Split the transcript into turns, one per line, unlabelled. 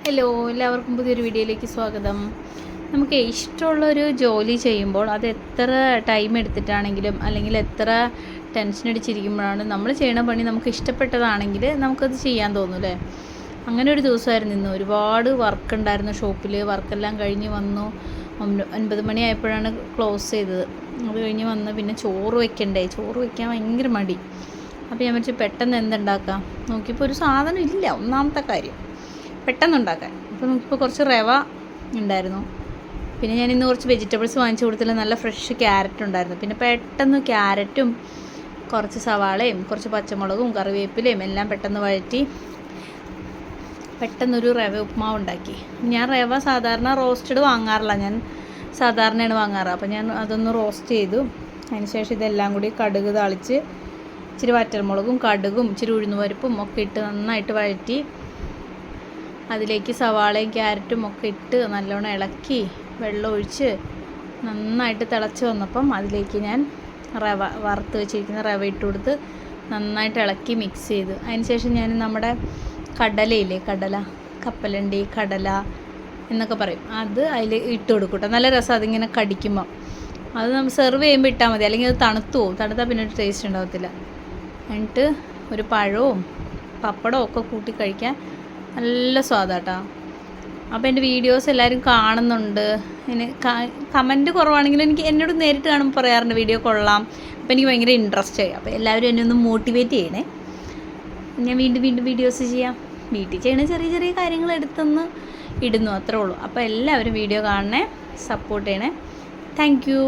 Hello, എല്ലാവർക്കും പുതിയൊരു വീഡിയോയിലേക്ക് സ്വാഗതം. നമുക്ക് ഇഷ്ടമുള്ളൊരു ജോലി ചെയ്യുമ്പോൾ അത് എത്ര ടൈം എടുത്തിട്ടാണെങ്കിലും അല്ലെങ്കിൽ എത്ര ടെൻഷൻ അടിച്ചിരിക്കുമ്പോഴാണ് നമ്മൾ ചെയ്യണ പണി നമുക്ക് ഇഷ്ടപ്പെട്ടതാണെങ്കിൽ നമുക്കത് ചെയ്യാൻ തോന്നും അല്ലേ. അങ്ങനെ ഒരു ദിവസമായിരുന്നു ഇന്ന്. ഒരുപാട് വർക്ക് ഉണ്ടായിരുന്നു ഷോപ്പിൽ. വർക്കെല്ലാം കഴിഞ്ഞ് വന്നു. 9 മണിയായപ്പോഴാണ് ക്ലോസ് ചെയ്തത്. അത് കഴിഞ്ഞ് വന്ന് പിന്നെ ചോറ് വെക്കാൻ ഭയങ്കര മടി. അപ്പോൾ ഞാൻ വിളിച്ച് പെട്ടെന്ന് എന്തുണ്ടാക്കാം നോക്കിയപ്പോൾ ഒരു സാധനം ഇല്ല. ഒന്നാമത്തെ കാര്യം പെട്ടെന്നുണ്ടാക്കാൻ. അപ്പോൾ നോക്കിയപ്പോൾ കുറച്ച് റവ ഉണ്ടായിരുന്നു. പിന്നെ ഞാൻ ഇന്ന് കുറച്ച് വെജിറ്റബിൾസ് വാങ്ങിച്ചു കൊടുത്തില്ല. നല്ല ഫ്രഷ് ക്യാരറ്റ് ഉണ്ടായിരുന്നു. പിന്നെ പെട്ടെന്ന് ക്യാരറ്റും കുറച്ച് സവാളയും കുറച്ച് പച്ചമുളകും കറിവേപ്പിലയും എല്ലാം പെട്ടെന്ന് വഴറ്റി പെട്ടെന്നൊരു റവ ഉപ്മാവ് ഉണ്ടാക്കി. ഞാൻ റവ സാധാരണ റോസ്റ്റഡ് വാങ്ങാറില്ല, ഞാൻ സാധാരണയാണ് വാങ്ങാറ്. അപ്പോൾ ഞാൻ അതൊന്ന് റോസ്റ്റ് ചെയ്തു. അതിന് ശേഷം ഇതെല്ലാം കൂടി കടുക് താളിച്ച് ഇച്ചിരി വറ്റൽമുളകും കടുകും ഇച്ചിരി ഉഴുന്നുപരിപ്പും ഒക്കെ ഇട്ട് നന്നായിട്ട് വഴറ്റി അതിലേക്ക് സവാളയും ക്യാരറ്റും ഒക്കെ ഇട്ട് നല്ലോണം ഇളക്കി വെള്ളം ഒഴിച്ച് നന്നായിട്ട് തിളച്ച് വന്നപ്പം അതിലേക്ക് ഞാൻ വറുത്ത് വെച്ചിരിക്കുന്ന റവ ഇട്ട് കൊടുത്ത് നന്നായിട്ട് ഇളക്കി മിക്സ് ചെയ്തു. അതിന് ശേഷം ഞാൻ നമ്മുടെ കടലയില്ലേ, കപ്പലണ്ടി കടല എന്നൊക്കെ പറയും, അത് അതിൽ ഇട്ട് കൊടുക്കും കേട്ടോ. നല്ല രസം അതിങ്ങനെ കടിക്കുമ്പോൾ. അത് നമ്മൾ സെർവ് ചെയ്യുമ്പോൾ ഇട്ടാൽ മതി, അല്ലെങ്കിൽ അത് തണുത്തു പോകും. തണുത്താൽ പിന്നെ ഒരു ടേസ്റ്റ് ഉണ്ടാകത്തില്ല. എന്നിട്ട് ഒരു പഴവും പപ്പടവും ഒക്കെ കൂട്ടി കഴിക്കാൻ നല്ല സ്വാദാട്ടോ. അപ്പോൾ എൻ്റെ വീഡിയോസ് എല്ലാവരും കാണുന്നുണ്ട്. ഇനി കമൻറ്റ് കുറവാണെങ്കിലും എന്നോട് നേരിട്ട് കാണുമ്പോൾ പറയാറുണ്ട് വീഡിയോ കൊള്ളാം. അപ്പോൾ എനിക്ക് ഭയങ്കര ഇൻട്രസ്റ്റ് ആയി. അപ്പോൾ എല്ലാവരും എന്നെ ഒന്ന് മോട്ടിവേറ്റ് ചെയ്യണേ. ഞാൻ വീണ്ടും വീഡിയോസ് ചെയ്യാം. വീട്ടിൽ ചെയ്യണ ചെറിയ ചെറിയ കാര്യങ്ങൾ എടുത്തൊന്ന് ഇടുന്നു, അത്രേ ഉള്ളൂ. അപ്പോൾ എല്ലാവരും വീഡിയോ കാണണേ, സപ്പോർട്ട് ചെയ്യണേ. Thank you.